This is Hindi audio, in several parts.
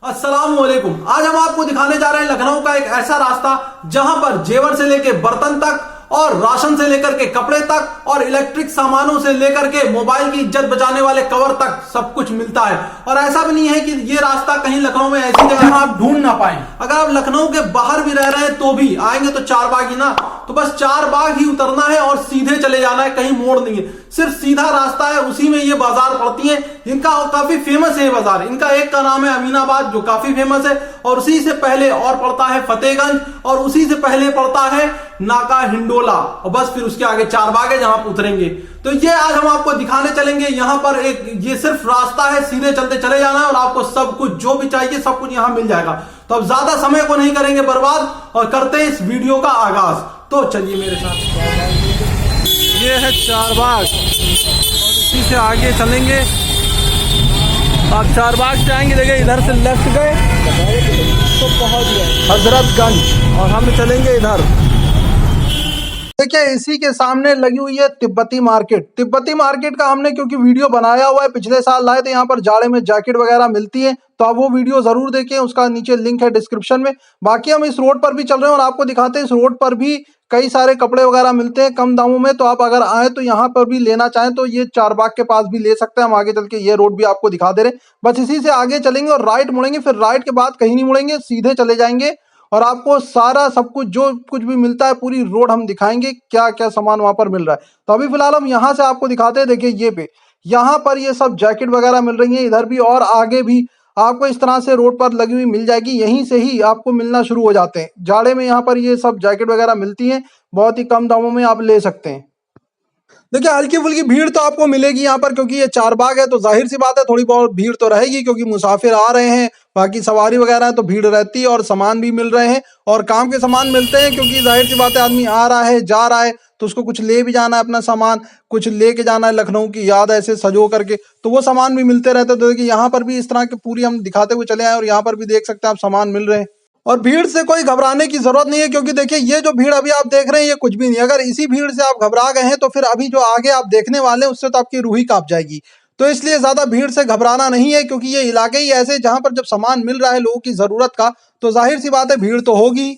अस्सलामुअलैकुम। आज हम आपको दिखाने जा रहे हैं लखनऊ का एक ऐसा रास्ता जहां पर जेवर से लेके बर्तन तक और राशन से लेकर के कपड़े तक और इलेक्ट्रिक सामानों से लेकर के मोबाइल की इज्जत बचाने वाले कवर तक सब कुछ मिलता है। और ऐसा भी नहीं है कि ये रास्ता कहीं लखनऊ में ऐसी जगह जहां आप ढूंढ ना पाए। अगर आप लखनऊ के बाहर भी रह रहे हैं तो भी आएंगे तो चारबाग ही ना, तो बस चारबाग ही उतरना है और सीधे चले जाना है, कहीं मोड़ नहीं है, सिर्फ सीधा रास्ता है। उसी में ये बाजार पड़ती है जिनका काफी फेमस है बाजार। इनका एक का नाम है अमीनाबाद जो काफी फेमस है, और उसी से पहले और पड़ता है फतेहगंज, और उसी से पहले पड़ता है नाका हिंडोला, और बस फिर उसके आगे चारबाग है जहां आप उतरेंगे। तो ये आज हम आपको दिखाने चलेंगे। यहाँ पर एक ये सिर्फ रास्ता है, सीधे चलते चले जाना है और आपको सब कुछ जो भी चाहिए सब कुछ यहाँ मिल जाएगा। तो अब ज्यादा समय को नहीं करेंगे बर्बाद और करते हैं इस वीडियो का आगाज। तो चलिए मेरे साथ। ये है चारबाग और इसी से आगे चलेंगे। आप चारबाग से आएंगे, देखिए इधर से लेफ्ट गए तो पहुंच गए हजरतगंज, और हम चलेंगे इधर। देखिए इसी के सामने लगी हुई है तिब्बती मार्केट। तिब्बती मार्केट का हमने क्योंकि वीडियो बनाया हुआ है, पिछले साल लाए थे। यहाँ पर जाड़े में जैकेट वगैरह मिलती है, तो आप वो वीडियो जरूर देखें, उसका नीचे लिंक है डिस्क्रिप्शन में। बाकी हम इस रोड पर भी चल रहे हैं और आपको दिखाते हैं इस रोड पर भी कई सारे कपड़े वगैरह मिलते हैं कम दामों में। तो आप अगर आए तो यहाँ पर भी लेना चाहें तो ये चारबाग के पास भी ले सकते हैं। हम आगे चल के ये रोड भी आपको दिखा दे रहे हैं। बस इसी से आगे चलेंगे और राइट मुड़ेंगे, फिर राइट के बाद कहीं नहीं मुड़ेंगे, सीधे चले जाएंगे और आपको सारा सब कुछ जो कुछ भी मिलता है पूरी रोड हम दिखाएंगे, क्या क्या सामान वहां पर मिल रहा है। तो अभी फिलहाल हम यहाँ से आपको दिखाते हैं। देखिए ये पे यहाँ पर ये सब जैकेट वगैरह मिल रही है, इधर भी और आगे भी आपको इस तरह से रोड पर लगी हुई मिल जाएगी। यहीं से ही आपको मिलना शुरू हो जाते हैं। जाड़े में यहाँ पर ये सब जैकेट वगैरह मिलती हैं, बहुत ही कम दामों में आप ले सकते हैं। देखिए हल्की फुल्की भीड़ तो आपको मिलेगी यहाँ पर, क्योंकि ये चारबाग है तो जाहिर सी बात है थोड़ी बहुत भीड़ तो रहेगी, क्योंकि मुसाफिर आ रहे हैं, बाकी सवारी वगैरह है तो भीड़ रहती है। और सामान भी मिल रहे हैं और काम के सामान मिलते हैं, क्योंकि जाहिर सी बात है आदमी आ रहा है जा रहा है तो उसको कुछ ले भी जाना है, अपना सामान कुछ लेके जाना है, लखनऊ की याद ऐसे सजो करके, तो वो सामान भी मिलते रहते हैं। तो देखिए यहाँ पर भी इस तरह की पूरी हम दिखाते हुए चले आए और यहाँ पर भी देख सकते हैं आप सामान मिल रहे हैं। और भीड़ से कोई घबराने की जरूरत नहीं है, क्योंकि देखिए ये जो भीड़ अभी आप देख रहे हैं ये कुछ भी नहीं। अगर इसी भीड़ से आप घबरा गए हैं तो फिर अभी जो आगे आप देखने वाले हैं उससे तो आपकी रूह ही कांप जाएगी। तो इसलिए ज्यादा भीड़ से घबराना नहीं है, क्योंकि ये इलाके ही ऐसे जहां पर जब सामान मिल रहा है लोगों की जरूरत का तो जाहिर सी बात है भीड़ तो होगी।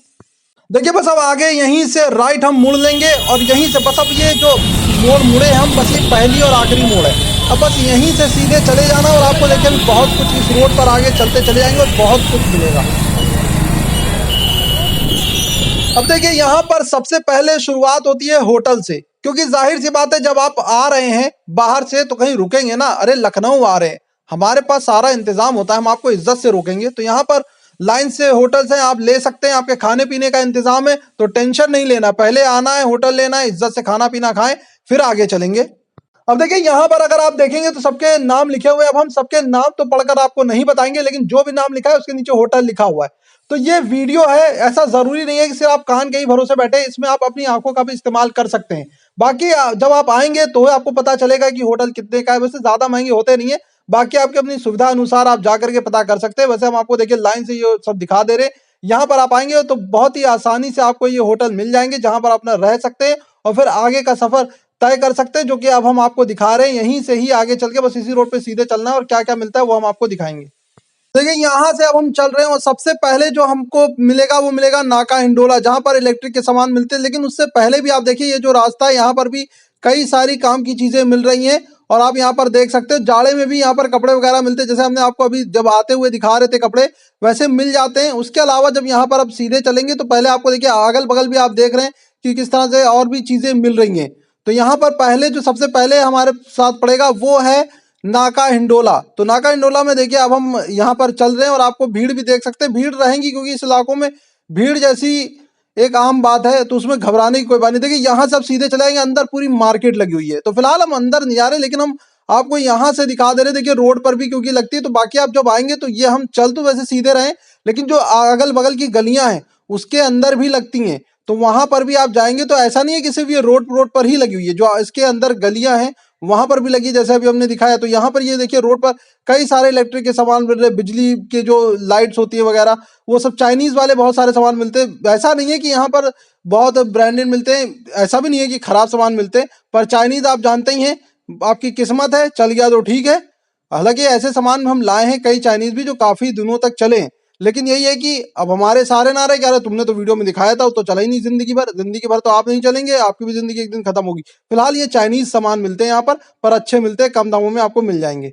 देखिए बस अब आगे यहीं से राइट हम मुड़ लेंगे और यहीं से बस अब ये जो मोड़ मुड़े हम बस ये पहली और आखिरी मोड़ है। अब बस यहीं से सीधे चले जाना और आपको देखिए बहुत कुछ इस रोड पर आगे चलते चले जाएंगे और बहुत कुछ मिलेगा। अब देखिए यहाँ पर सबसे पहले शुरुआत होती है होटल से, क्योंकि जाहिर सी बात है जब आप आ रहे हैं बाहर से तो कहीं रुकेंगे ना। अरे लखनऊ आ रहे हैं, हमारे पास सारा इंतजाम होता है, हम आपको इज्जत से रोकेंगे। तो यहाँ पर लाइन से होटल से आप ले सकते हैं, आपके खाने पीने का इंतजाम है तो टेंशन नहीं लेना। पहले आना है, होटल लेना है, इज्जत से खाना पीना खाएं, फिर आगे चलेंगे। अब देखिए यहाँ पर अगर आप देखेंगे तो सबके नाम लिखे हुए हैं। अब हम सबके नाम तो पढ़कर आपको नहीं बताएंगे, लेकिन जो भी नाम लिखा है उसके नीचे होटल लिखा हुआ है। तो ये वीडियो है, ऐसा जरूरी नहीं है कि सिर्फ आप कान के ही भरोसे बैठे, इसमें आप अपनी आंखों का भी इस्तेमाल कर सकते हैं। बाकी जब आप आएंगे तो आपको पता चलेगा कि होटल कितने का है। वैसे ज्यादा महंगे होते नहीं है, बाकी आपकी अपनी सुविधा अनुसार आप जाकर के पता कर सकते हैं। वैसे हम आपको देखिए लाइन से ये सब दिखा दे रहे हैं। यहाँ पर आप आएंगे तो बहुत ही आसानी से आपको ये होटल मिल जाएंगे जहां पर अपना रह सकते हैं और फिर आगे का सफर तय कर सकते हैं, जो कि अब हम आपको दिखा रहे हैं। यहीं से ही आगे चल के बस इसी रोड पे सीधे चलना है और क्या क्या मिलता है वो हम आपको दिखाएंगे। देखिए यहाँ से अब हम चल रहे हैं और सबसे पहले जो हमको मिलेगा वो मिलेगा नाका हिंडोला, जहां पर इलेक्ट्रिक के सामान मिलते हैं। लेकिन उससे पहले भी आप देखिए ये जो रास्ता है यहाँ पर भी कई सारी काम की चीजें मिल रही हैं। और आप यहाँ पर देख सकते हो जाड़े में भी यहाँ पर कपड़े वगैरह मिलते हैं, जैसे हमने आपको अभी जब आते हुए दिखा रहे थे कपड़े वैसे मिल जाते हैं। उसके अलावा जब यहाँ पर अब सीधे चलेंगे तो पहले आपको देखिए अगल बगल भी आप देख रहे हैं कि किस तरह से और भी चीजें मिल रही हैं। तो यहाँ पर पहले जो सबसे पहले हमारे साथ पड़ेगा वो है नाका हिंडोला। तो नाका हिंडोला में देखिए अब हम यहाँ पर चल रहे हैं और आपको भीड़ भी देख सकते हैं। भीड़ रहेंगी क्योंकि इस इलाकों में भीड़ जैसी एक आम बात है, तो उसमें घबराने की कोई बात नहीं। देखिए यहाँ से अब सीधे चले जाएंगे, अंदर पूरी मार्केट लगी हुई है। तो फिलहाल हम अंदर नहीं जा रहे, लेकिन हम आपको यहाँ से दिखा दे रहे। देखिए रोड पर भी क्योंकि लगती है, तो बाकी आप जब आएंगे तो ये हम चल तो वैसे सीधे रहे, लेकिन जो अगल बगल की गलियां हैं उसके अंदर भी लगती हैं, तो वहां पर भी आप जाएंगे तो ऐसा नहीं है कि सिर्फ ये रोड पर ही लगी हुई है, जो इसके अंदर गलियां हैं वहां पर भी लगी, जैसे अभी हमने दिखाया। तो यहाँ पर ये देखिए रोड पर कई सारे इलेक्ट्रिक के सामान मिल रहे हैं, बिजली के जो लाइट्स होती है वगैरह वो सब चाइनीज वाले बहुत सारे सामान मिलते हैं। ऐसा नहीं है कि यहाँ पर बहुत ब्रांडेड मिलते हैं, ऐसा भी नहीं है कि खराब सामान मिलते हैं, पर चाइनीज आप जानते ही हैं, आपकी किस्मत है चल गया तो ठीक है, हालांकि ऐसे सामान हम लाए हैं कई चाइनीज भी जो काफी दिनों तक चले हैं, लेकिन यही है कि अब हमारे सारे ना रहे कि अरे तुमने तो वीडियो में दिखाया था, वो तो चला ही नहीं जिंदगी भर तो आप नहीं चलेंगे, आपकी भी जिंदगी एक दिन खत्म होगी। फिलहाल ये चाइनीज सामान मिलते हैं यहाँ पर अच्छे मिलते हैं, कम दामों में आपको मिल जाएंगे।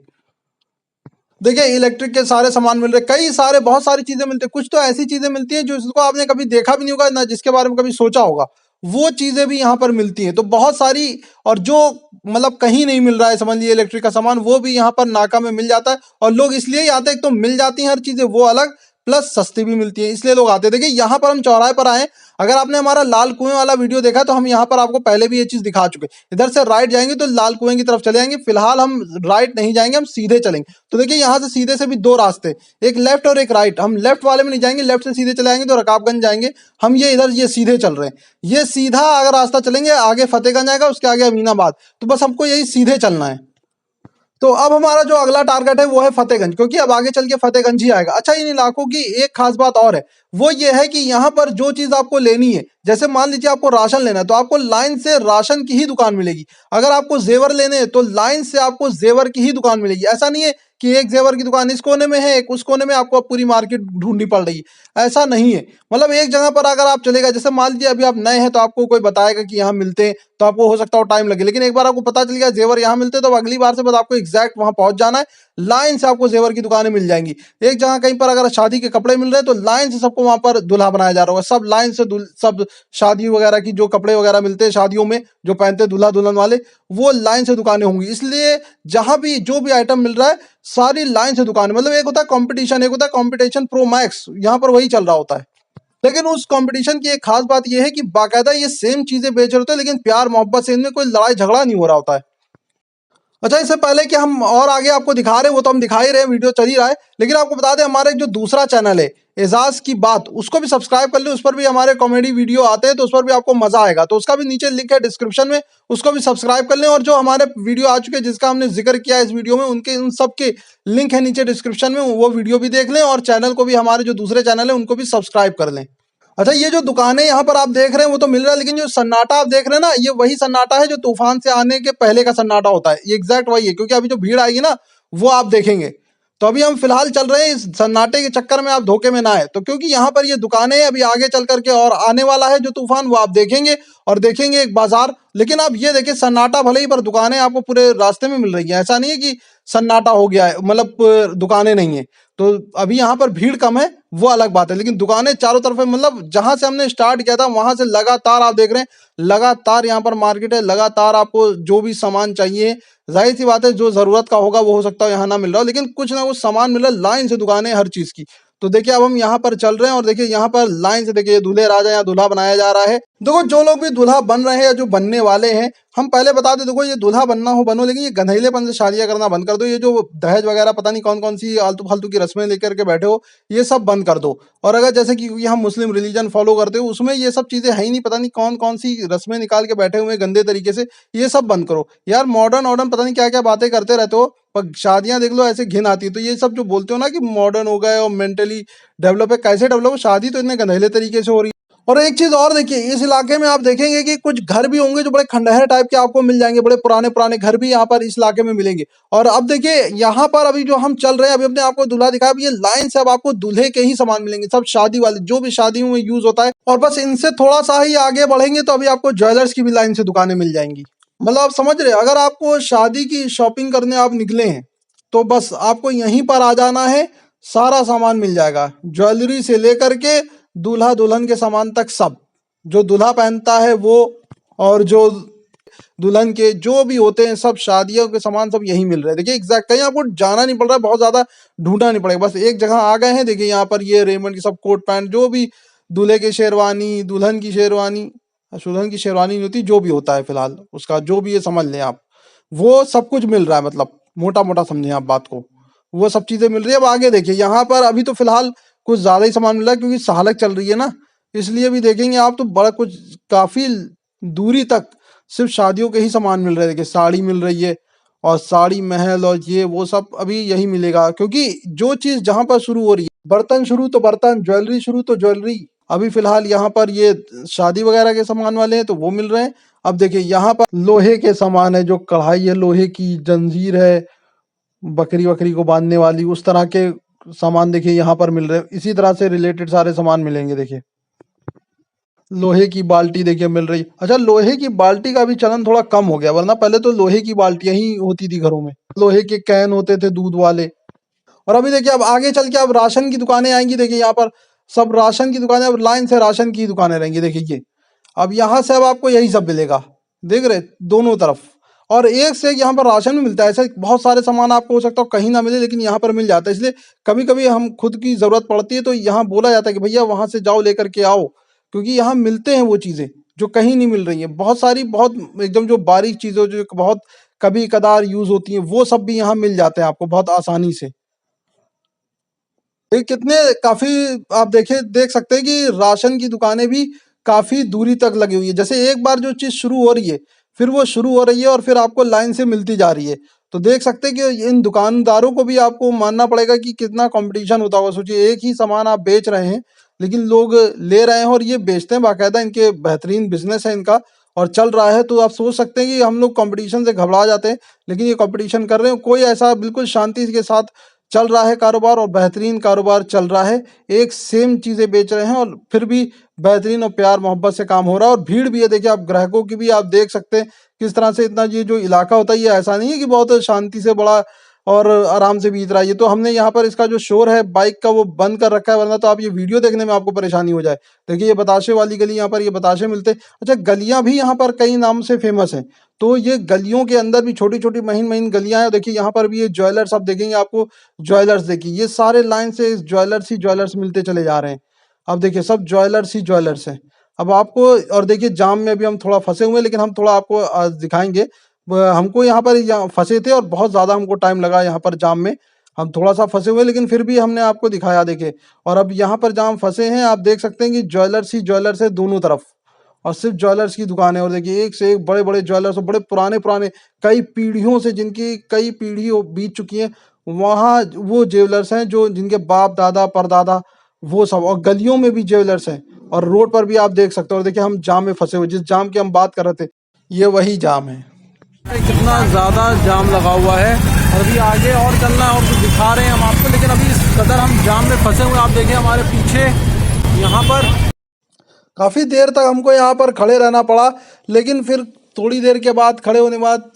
देखिए इलेक्ट्रिक के सारे सामान मिल रहे, कई सारे बहुत सारी चीजें मिलती है। कुछ तो ऐसी चीजें मिलती हैं जो इसको आपने कभी देखा भी नहीं होगा ना, जिसके बारे में कभी सोचा होगा, वो चीजें भी यहाँ पर मिलती हैं। तो बहुत सारी, और जो मतलब कहीं नहीं मिल रहा है समझ लीजिए इलेक्ट्रिक का सामान, वो भी यहाँ पर नाका में मिल जाता है। और लोग इसलिए ही आते हैं, एक तो मिल जाती हैं हर चीजें वो अलग, प्लस सस्ती भी मिलती है, इसलिए लोग आते हैं। देखिए यहाँ पर हम चौराहे पर आए, अगर आपने हमारा लाल कुएं वाला वीडियो देखा तो हम यहाँ पर आपको पहले भी ये चीज दिखा चुके हैं। इधर से राइट जाएंगे तो लाल कुएं की तरफ चले जाएंगे, फिलहाल हम राइट नहीं जाएंगे, हम सीधे चलेंगे। तो देखिए यहाँ से सीधे से भी दो रास्ते, एक लेफ्ट और एक राइट। हम लेफ्ट वाले में नहीं जाएंगे, लेफ्ट से सीधे चले जाएंगे तो रकाबगंज जाएंगे। हम ये इधर ये सीधे चल रहे हैं, ये सीधा अगर रास्ता चलेंगे आगे फतेहगंज आएगा, उसके आगे अमीनाबाद। तो बस हमको यही सीधे चलना है। तो अब हमारा जो अगला टारगेट है वो है फतेहगंज, क्योंकि अब आगे चल के फतेहगंज ही आएगा। अच्छा इन इलाकों की एक खास बात और है, वो ये है कि यहाँ पर जो चीज आपको लेनी है, जैसे मान लीजिए आपको राशन लेना है तो आपको लाइन से राशन की ही दुकान मिलेगी। अगर आपको जेवर लेने हैं तो लाइन से आपको जेवर की ही दुकान मिलेगी। ऐसा नहीं है कि एक जेवर की दुकान इस कोने में है, एक उस कोने में, आपको पूरी मार्केट ढूंढनी पड़ रही है, ऐसा नहीं है। मतलब एक जगह पर अगर आप चलेगा, जैसे मान लीजिए अभी आप नए हैं तो आपको कोई बताएगा कि यहाँ मिलते हैं, तो आपको हो सकता है टाइम लगे, लेकिन एक बार आपको पता चल गया जेवर यहाँ मिलते हैं तो अगली बार से बस आपको एग्जैक्ट वहां पहुंच जाना है, लाइन से आपको जेवर की दुकानें मिल जाएंगी। एक जगह कहीं पर अगर शादी के कपड़े मिल रहे हैं तो लाइन से सबको वहां पर दूल्हा बनाया जा रहा होगा, सब लाइन से सब शादी वगैरह की जो कपड़े वगैरह मिलते हैं शादियों में जो पहनते हैं दूल्हा दुल्हन वाले, वो लाइन से दुकानें होंगी। इसलिए जहां भी जो भी आइटम मिल रहा है सारी लाइन से दुकान, मतलब एक होता है कंपटीशन, एक होता है कंपटीशन प्रो मैक्स, यहाँ पर वही चल रहा होता है। लेकिन उस कंपटीशन की एक खास बात यह है कि बाकायदा ये सेम चीजें बेच रहे होते हैं, लेकिन प्यार मोहब्बत से, इनमें कोई लड़ाई झगड़ा नहीं हो रहा होता है। अच्छा इससे पहले कि हम और आगे आपको दिखा रहे हैं, वो तो हम दिखा ही रहे हैं, वीडियो चल ही रहा है, लेकिन आपको बता दें हमारा एक जो दूसरा चैनल है एजाज की बात, उसको भी सब्सक्राइब कर ले, उस पर भी हमारे कॉमेडी वीडियो आते हैं, तो उस पर भी आपको मजा आएगा। तो उसका भी नीचे लिंक है डिस्क्रिप्शन में, उसको भी सब्सक्राइब कर लें। और जो हमारे वीडियो आ चुके हैं जिसका हमने जिक्र किया इस वीडियो में, उनके उन सब के लिंक है नीचे डिस्क्रिप्शन में, वो वीडियो भी देख लें। और चैनल को भी, हमारे जो दूसरे चैनल है उनको भी सब्सक्राइब कर लें। अच्छा ये जो दुकानें यहाँ पर आप देख रहे हैं वो तो मिल रहा है, लेकिन जो सन्नाटा आप देख रहे हैं ना, ये वही सन्नाटा है जो तूफान से आने के पहले का सन्नाटा होता है, ये एग्जैक्ट वही है। क्योंकि अभी जो भीड़ आएगी ना वो आप देखेंगे। तो अभी हम फिलहाल चल रहे हैं, इस सन्नाटे के चक्कर में आप धोखे में ना आए। तो क्योंकि यहाँ पर ये दुकानें अभी आगे चल करके और आने वाला है जो तूफान, वो आप देखेंगे। और देखेंगे एक बाजार, लेकिन आप ये देखिए सन्नाटा भले ही पर दुकानें आपको पूरे रास्ते में मिल रही है। ऐसा नहीं है कि सन्नाटा हो गया है, मतलब दुकानें नहीं है। तो अभी यहाँ पर भीड़ कम है वो अलग बात है, लेकिन दुकानें चारों तरफ है। मतलब जहां से हमने स्टार्ट किया था वहां से लगातार आप देख रहे हैं, लगातार यहाँ पर मार्केट है, लगातार आपको जो भी सामान चाहिए, जाहिर सी बात है जो जरूरत का होगा वो हो सकता है यहाँ ना मिल रहा हो, लेकिन कुछ ना कुछ सामान मिल रहा है, लाइन से दुकानें हर चीज की। तो देखिए अब हम यहाँ पर चल रहे हैं और देखिए यहाँ पर लाइन से देखिए दूल्हे राजा यहाँ दूल्हा बनाया जा रहा है। देखो जो लोग भी दूल्हा बन रहे हैं या जो बनने वाले हैं, हम पहले बता दें, देखो ये दूल्हा बनना हो बनो, लेकिन ये गंधेलेपन से शादियां करना बंद कर दो। ये जो दहेज वगैरह पता नहीं कौन कौन सी आलतू फालतू की रस्में लेकर के बैठे हो, ये सब बंद कर दो। और अगर जैसे कि क्योंकि हम मुस्लिम रिलीजन फॉलो करते हो, उसमें ये सब चीजें है ही नहीं, पता नहीं कौन कौन सी रस्में निकाल के बैठे हुए गंदे तरीके से, ये सब बंद करो यार। मॉडर्न मॉडर्न पता नहीं क्या क्या बातें करते रहते हो, पर शादियां देख लो ऐसे घिन आती है। तो ये सब जो बोलते हो ना कि मॉडर्न हो गए और मेंटली डेवलप है, कैसे डेवलप? शादी तो इतने गंधेले तरीके से हो रही है। और एक चीज और देखिए, इस इलाके में आप देखेंगे कि कुछ घर भी होंगे जो बड़े खंडहर टाइप के आपको मिल जाएंगे, बड़े पुराने पुराने घर भी यहाँ पर इस इलाके में मिलेंगे। और अब देखिए यहाँ पर अभी जो हम चल रहे हैं, अभी अपने आपको दूल्हा दिखाया, ये लाइन से अब आपको दूल्हे के ही सामान मिलेंगे, सब शादी वाले जो भी शादियों में यूज होता है। और बस इनसे थोड़ा सा ही आगे बढ़ेंगे तो अभी आपको ज्वेलर्स की भी लाइन से दुकानें मिल जाएंगी। मतलब आप समझ रहे हैं, अगर आपको शादी की शॉपिंग करने आप निकले हैं तो बस आपको यहीं पर आ जाना है, सारा सामान मिल जाएगा, ज्वेलरी से लेकर के दूल्हा दुल्हन के सामान तक, सब जो दूल्हा पहनता है वो, और जो दुल्हन के जो भी होते हैं, सब शादियों के सामान सब यहीं मिल रहे हैं। देखिए एग्जैक्ट, कहीं आपको जाना नहीं पड़ रहा है, बहुत ज्यादा ढूंढना नहीं पड़ेगा, बस एक जगह आ गए हैं। देखिए यहाँ पर ये रेमंड की सब कोट पैंट, जो भी दूल्हे की शेरवानी, दुल्हन की शेरवानी, दुल्हन की शेरवानी नहीं होती, जो भी होता है फिलहाल उसका जो भी ये समझ लें आप, वो सब कुछ मिल रहा है। मतलब मोटा मोटा समझें आप बात को, वो सब चीजें मिल रही है। अब आगे देखिए यहाँ पर अभी तो फिलहाल कुछ ज्यादा ही सामान मिल रहा है, क्योंकि सालक चल रही है ना, इसलिए भी देखेंगे आप तो बड़ा कुछ काफी दूरी तक सिर्फ शादियों के ही सामान मिल रहे हैं। देखिए साड़ी मिल रही है, और साड़ी महल और ये वो सब अभी यही मिलेगा, क्योंकि जो चीज जहां पर शुरू हो रही है, बर्तन शुरू तो बर्तन, ज्वेलरी शुरू तो ज्वेलरी। अभी फिलहाल यहाँ पर ये शादी वगैरह के सामान वाले हैं तो वो मिल रहे हैं। अब देखिए यहाँ पर लोहे के सामान है, जो कढ़ाई है लोहे की, जंजीर है, बकरी वकरी को बांधने वाली, उस तरह के सामान देखिए यहाँ पर मिल रहे हैं। इसी तरह से रिलेटेड सारे सामान मिलेंगे। देखिए लोहे की बाल्टी देखिए मिल रही। अच्छा, लोहे की बाल्टी का भी चलन थोड़ा कम हो गया, वरना पहले तो लोहे की बाल्टियां ही होती थी घरों में, लोहे के कैन होते थे दूध वाले। और अभी देखिए अब आगे चल के अब राशन की दुकानें आएंगी। देखिए यहाँ पर सब राशन की दुकानें, अब लाइन से राशन की दुकानें रहेंगी। देखिए ये अब यहाँ से अब आपको यही सब मिलेगा, देख रहे दोनों तरफ। और एक से एक यहाँ पर राशन भी मिलता है। ऐसे बहुत सारे सामान आपको हो सकता है कहीं ना मिले, लेकिन यहाँ पर मिल जाता है। इसलिए कभी कभी हम खुद की जरूरत पड़ती है तो यहाँ बोला जाता है कि भैया वहां से जाओ लेकर के आओ, क्योंकि यहाँ मिलते हैं वो चीजें जो कहीं नहीं मिल रही है। बहुत सारी, बहुत एकदम जो बारीक चीजें जो बहुत कभी कदार यूज होती हैं, वो सब भी यहाँ मिल जाते हैं आपको बहुत आसानी से। ये कितने काफी आप देख सकते हैं कि राशन की दुकानें भी काफी दूरी तक लगी हुई है। जैसे एक बार जो चीज शुरू हो रही है, फिर वो शुरू हो रही है और फिर आपको लाइन से मिलती जा रही है। तो देख सकते हैं कि इन दुकानदारों को भी आपको मानना पड़ेगा कि कितना कंपटीशन होता होगा। सोचिए एक ही सामान आप बेच रहे हैं, लेकिन लोग ले रहे हैं और ये बेचते हैं बाकायदा, इनके बेहतरीन बिजनेस है इनका और चल रहा है। तो आप सोच सकते हैं कि हम लोग कंपटीशन से घबरा जाते हैं, लेकिन ये कंपटीशन कर रहे हैं। कोई ऐसा बिल्कुल शांति के साथ चल रहा है कारोबार और बेहतरीन कारोबार चल रहा है। एक सेम चीजें बेच रहे हैं और फिर भी बेहतरीन और प्यार मोहब्बत से काम हो रहा है। और भीड़ भी है, देखिए आप ग्राहकों की भी आप देख सकते हैं किस तरह से। इतना ये जो इलाका होता है, ये ऐसा नहीं है कि बहुत शांति से बड़ा और आराम से बीत रहा है। ये तो हमने यहाँ पर इसका जो शोर है बाइक का वो बंद कर रखा है, वरना तो आप ये वीडियो देखने में आपको परेशानी हो जाए। देखिए ये बताशे वाली गली, यहाँ पर ये बताशे मिलते हैं। अच्छा, गलियां भी यहाँ पर कई नाम से फेमस हैं। तो ये गलियों के अंदर भी छोटी छोटी महीन महीन गलियां हैं। देखिए यहाँ पर भी ये ज्वेलर्स आप देखेंगे, आपको ज्वेलर्स देखिए ये सारे लाइन से ज्वेलर्स ही ज्वेलर्स मिलते चले जा रहे हैं। अब देखिए सब ज्वेलर्स ही ज्वेलर्स हैं। अब आपको, और देखिए जाम में भी हम थोड़ा फंसे हुए हैं, लेकिन हम थोड़ा आपको दिखाएंगे। हमको यहाँ पर फंसे थे और बहुत ज्यादा हमको टाइम लगा यहाँ पर जाम में। हम थोड़ा सा फंसे हुए, लेकिन फिर भी हमने आपको दिखाया। देखिए और अब यहाँ पर जहाँ हम फंसे हैं, आप देख सकते हैं कि ज्वेलर्स ही ज्वेलर्स है दोनों तरफ, और सिर्फ ज्वेलर्स की दुकान है। और देखिए एक से एक बड़े बड़े ज्वेलर्स, और बड़े पुराने पुराने कई पीढ़ियों से, जिनकी कई पीढ़ी बीत चुकी है, वहाँ वो ज्वेलर्स हैं जो जिनके बाप दादा परदादा वो सब। और गलियों में भी ज्वेलर्स हैं और रोड पर भी आप देख सकते हो। और देखिए हम जाम में फंसे हुए, जिस जाम की हम बात कर रहे थे, ये वही जाम है। कितना ज़्यादा जाम लगा हुआ है और अभी आगे और चलना है और कुछ दिखा रहे हैं हम आपको, लेकिन अभी इस कदर हम जाम में फंसे हुए। आप देखिए हमारे पीछे यहाँ पर काफी देर तक हमको यहाँ पर खड़े रहना पड़ा, लेकिन फिर थोड़ी देर के बाद, खड़े होने के बाद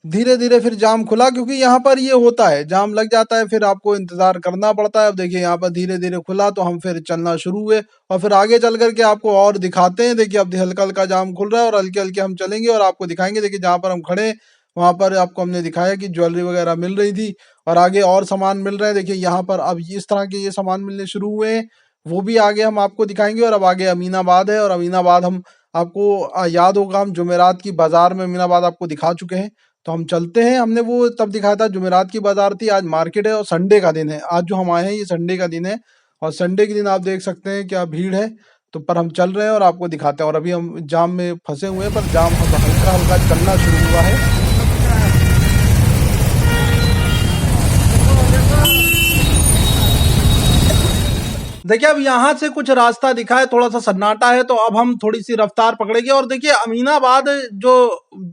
धीरे धीरे फिर जाम खुला। क्योंकि यहाँ पर ये होता है, जाम लग जाता है, फिर आपको इंतजार करना पड़ता है। अब देखिए यहाँ पर धीरे धीरे खुला तो हम फिर चलना शुरू हुए और फिर आगे चल करके आपको और दिखाते हैं। देखिए अब हल्का हल्का जाम खुल रहा है और हल्के हल्के हम चलेंगे और आपको दिखाएंगे। देखिए जहाँ पर हम खड़े, वहां पर आपको हमने दिखाया कि ज्वेलरी वगैरह मिल रही थी और आगे और सामान मिल रहे हैं। देखिए यहाँ पर अब इस तरह के ये सामान मिलने शुरू हुए हैं, वो भी आगे हम आपको दिखाएंगे। और अब आगे अमीनाबाद है, और अमीनाबाद हम आपको याद होगा, हम जुमेरात की बाजार में अमीनाबाद आपको दिखा चुके हैं। तो हम चलते हैं, हमने वो तब दिखाया था जुमेरात की बाजार थी, आज मार्केट है और संडे का दिन है। आज जो हम आए हैं ये संडे का दिन है और संडे के दिन आप देख सकते हैं क्या भीड़ है। तो पर हम चल रहे हैं और आपको दिखाते हैं। और अभी हम जाम में फंसे हुए हैं, पर जाम हल्का हल्का चलना शुरू हुआ है। देखिए अब यहाँ से कुछ रास्ता दिखा है, थोड़ा सा सन्नाटा है, तो अब हम थोड़ी सी रफ्तार पकड़ेंगे। और देखिए अमीनाबाद जो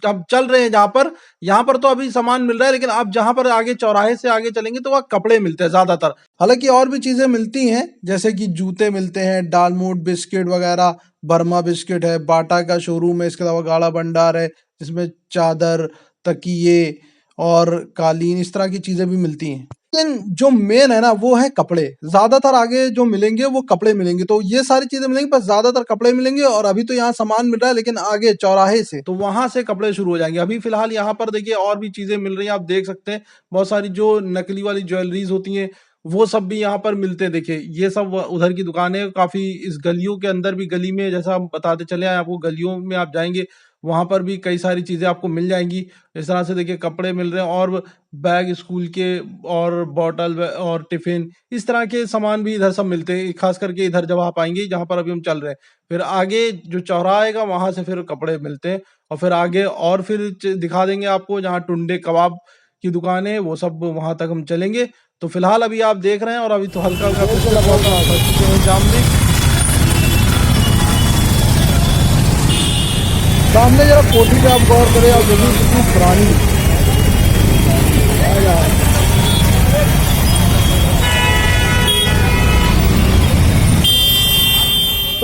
अब चल रहे हैं जहाँ पर, यहाँ पर तो अभी सामान मिल रहा है, लेकिन अब जहाँ पर आगे चौराहे से आगे चलेंगे तो वहाँ कपड़े मिलते हैं ज्यादातर। हालांकि और भी चीजें मिलती हैं, जैसे कि जूते मिलते हैं, डालमूट बिस्किट वगैरह, बर्मा बिस्किट है, बाटा का शोरूम है, इसके अलावा गाड़ा भंडार है जिसमें चादर, तकिए और कालीन, इस तरह की चीजें भी मिलती हैं। लेकिन जो मेन है ना वो है कपड़े। ज्यादातर आगे जो मिलेंगे वो कपड़े मिलेंगे, तो ये सारी चीजें मिलेंगी पर ज्यादातर कपड़े मिलेंगे। और अभी तो यहाँ सामान मिल रहा है, लेकिन आगे चौराहे से तो वहां से कपड़े शुरू हो जाएंगे। अभी फिलहाल यहाँ पर देखिए और भी चीजें मिल रही हैं, आप देख सकते हैं बहुत सारी जो नकली वाली ज्वेलरीज होती हैं वो सब भी यहाँ पर मिलते हैं। देखिए ये सब उधर की दुकान है, काफी इस गलियों के अंदर भी, गली में जैसा हम बताते चले आए आपको, गलियों में आप जाएंगे वहां पर भी कई सारी चीजें आपको मिल जाएंगी। इस तरह से देखिए कपड़े मिल रहे हैं और बैग स्कूल के और बॉटल और टिफिन, इस तरह के सामान भी इधर सब मिलते हैं। खास करके इधर जब आप आएंगे जहाँ पर अभी हम चल रहे हैं, फिर आगे जो चौराहा आएगा वहां से फिर कपड़े मिलते हैं। और फिर आगे और फिर दिखा देंगे आपको जहाँ टुंडे कबाब की दुकान है, वो सब वहां तक हम चलेंगे। तो फिलहाल अभी आप देख रहे हैं और अभी तो हल्का हल्का जाम में। सामने जरा कोठी पे आप गौर करें, और जमीन कितनी पुरानी है।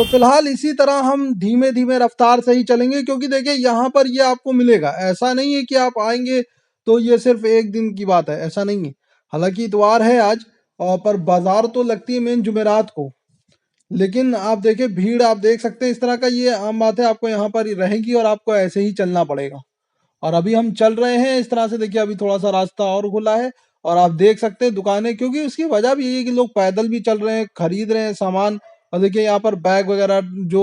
तो फिलहाल इसी तरह हम धीमे धीमे रफ्तार से ही चलेंगे, क्योंकि देखिए यहाँ पर ये आपको मिलेगा। ऐसा नहीं है कि आप आएंगे तो ये सिर्फ एक दिन की बात है, ऐसा नहीं है। हालांकि इतवार है आज, और पर बाजार तो लगती है मेन जुमेरात को। लेकिन आप देखिए भीड़ आप देख सकते हैं इस तरह का, ये आम बात है, आपको यहाँ पर ही रहेगी और आपको ऐसे ही चलना पड़ेगा। और अभी हम चल रहे हैं इस तरह से, देखिए अभी थोड़ा सा रास्ता और खुला है और आप देख सकते हैं दुकानें, क्योंकि उसकी वजह भी यही है कि लोग पैदल भी चल रहे हैं, खरीद रहे हैं सामान। और देखिए यहाँ पर बैग वगैरह जो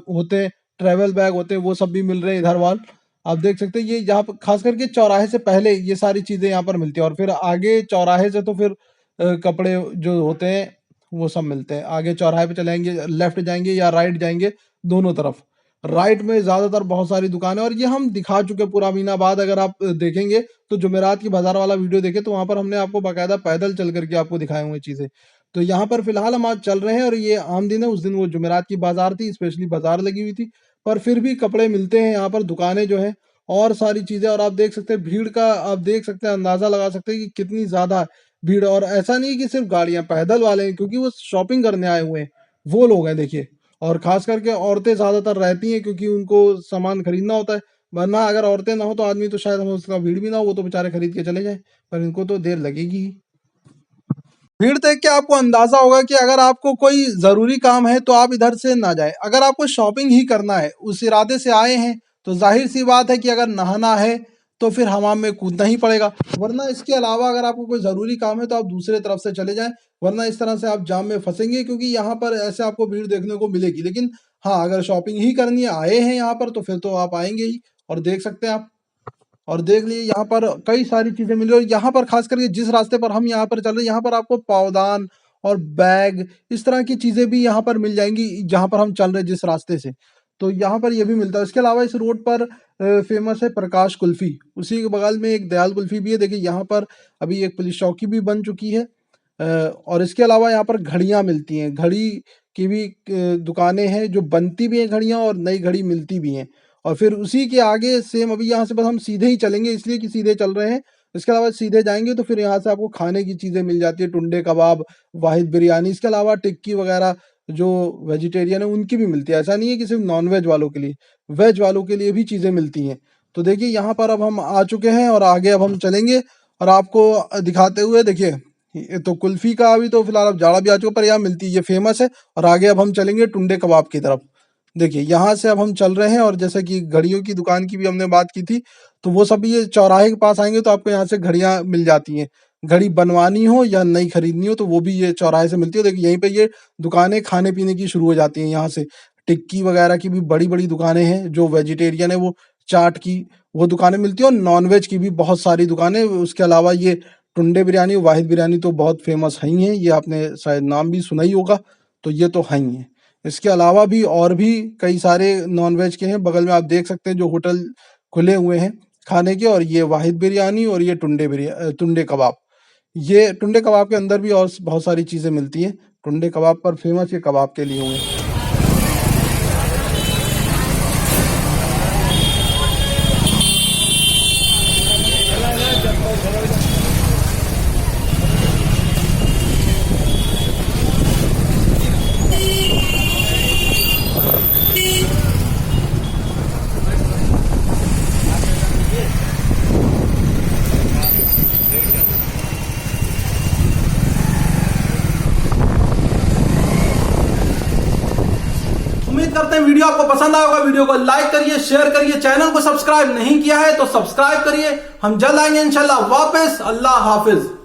होते हैं, ट्रैवल बैग होते हैं, वो सब भी मिल रहे हैं इधर वाल। आप देख सकते हैं ये यहाँ पर खास करके चौराहे से पहले ये सारी चीजें यहाँ पर मिलती है, और फिर आगे चौराहे से तो फिर कपड़े जो होते हैं वो सब मिलते हैं। आगे चौराहे पे चलेंगे, लेफ्ट जाएंगे या राइट जाएंगे, दोनों तरफ राइट में ज्यादातर बहुत सारी दुकानें। और ये हम दिखा चुके पूरा अमीनाबाद, अगर आप देखेंगे तो जुमेरात की बाजार वाला वीडियो देखे तो वहां पर हमने आपको बाकायदा पैदल चल करके आपको दिखाए हुए चीजें। तो यहाँ पर फिलहाल हम आज चल रहे हैं, और ये आम दिन है, उस दिन वो जुमेरात की बाजार थी, स्पेशली बाजार लगी हुई थी, पर फिर भी कपड़े मिलते हैं यहाँ पर, दुकानें जो है और सारी चीजें। और आप देख सकते हैं भीड़ का, आप देख सकते हैं, अंदाजा लगा सकते हैं कि कितनी ज्यादा भीड़। और ऐसा नहीं कि सिर्फ गाड़ियां, पैदल वाले हैं, क्योंकि वो शॉपिंग करने आए हुए हैं, वो लोग हैं देखिए। और खास करके औरतें ज्यादातर रहती हैं, क्योंकि उनको सामान खरीदना होता है। वरना अगर औरतें ना हो तो आदमी तो शायद हम उसका भीड़ भी ना हो, वो तो बेचारे खरीद के चले जाए, पर इनको तो देर लगेगी ही। भीड़ देख के आपको अंदाजा होगा कि अगर आपको कोई जरूरी काम है तो आप इधर से ना जाए। अगर आपको शॉपिंग ही करना है, उस इरादे से आए हैं, तो जाहिर सी बात है कि अगर नहाना है तो फिर हमाम में कूदना ही पड़ेगा। वरना इसके अलावा अगर आपको कोई जरूरी काम है तो आप दूसरे तरफ से चले जाएं, वरना इस तरह से आप जाम में फंसेंगे, क्योंकि यहाँ पर ऐसे आपको भीड़ देखने को मिलेगी। लेकिन हाँ, अगर शॉपिंग ही करनी है, आए हैं यहाँ पर, तो फिर तो आप आएंगे ही। और देख सकते हैं आप, और देख लीजिए यहाँ पर कई सारी चीजें मिल रही है। और यहाँ पर खास करके जिस रास्ते पर हम यहाँ पर चल रहे हैं, यहाँ पर आपको पावदान और बैग, इस तरह की चीजें भी यहाँ पर मिल जाएंगी, जहाँ पर हम चल रहे हैं जिस रास्ते से। तो यहाँ पर ये भी मिलता है। इसके अलावा इस रोड पर फेमस है प्रकाश कुल्फी, उसी के बगल में एक दयाल कुल्फी भी है। देखिए यहाँ पर अभी एक पुलिस चौकी भी बन चुकी है। और इसके अलावा यहाँ पर घड़ियाँ मिलती हैं, घड़ी की भी दुकानें हैं, जो बनती भी हैं घड़ियाँ और नई घड़ी मिलती भी हैं। और फिर उसी के आगे सेम, अभी यहाँ से बस हम सीधे ही चलेंगे, इसलिए कि सीधे चल रहे हैं। इसके अलावा सीधे जाएंगे तो फिर यहाँ से आपको खाने की चीज़ें मिल जाती है, टुंडे कबाब, वाहिद बिरयानी। इसके अलावा टिक्की वगैरह, जो वेजिटेरियन है उनकी भी मिलती है। ऐसा नहीं है कि सिर्फ नॉन वेज वालों के लिए, वेज वालों के लिए भी चीज़ें मिलती हैं। तो देखिए यहाँ पर अब हम आ चुके हैं, और आगे अब हम चलेंगे और आपको दिखाते हुए, देखिए ये तो कुल्फी का अभी तो फिलहाल अब जाड़ा भी आ चुका, पर यहाँ मिलती है, ये फेमस है। और आगे अब हम चलेंगे टुंडे कबाब की तरफ। देखिए यहाँ से अब हम चल रहे हैं, और जैसे कि घड़ियों की दुकान की भी हमने बात की थी, तो वो सब ये चौराहे के पास आएंगे तो आपको यहाँ से घड़ियाँ मिल जाती हैं। घड़ी बनवानी हो या नई खरीदनी हो तो वो भी ये चौराहे से मिलती है। देखिए यहीं पे ये दुकानें खाने पीने की शुरू हो जाती हैं। यहाँ से टिक्की वगैरह की भी बड़ी बड़ी दुकानें हैं, जो वेजिटेरियन है वो चाट की वो दुकानें मिलती हैं, और नॉन वेज की भी बहुत सारी दुकानें। उसके अलावा ये टुंडे बिरयानी, वाहिद बिरयानी तो बहुत फेमस है ही है, ये आपने शायद नाम भी सुना ही होगा, तो ये तो है ही है। इसके अलावा भी और भी कई सारे नॉन वेज के हैं, बगल में आप देख सकते हैं जो होटल खुले हुए हैं खाने के। और ये वाहिद बिरयानी और ये टुंडे कबाब। ये टुंडे कबाब के अंदर भी और बहुत सारी चीज़ें मिलती हैं। टुंडे कबाब पर फेमस ये कबाब के लिए हुए। उम्मीद करते हैं वीडियो आपको पसंद आया होगा। वीडियो को लाइक करिए, शेयर करिए, चैनल को सब्सक्राइब नहीं किया है तो सब्सक्राइब करिए। हम जल्द आएंगे इंशाल्लाह वापस। अल्लाह हाफिज।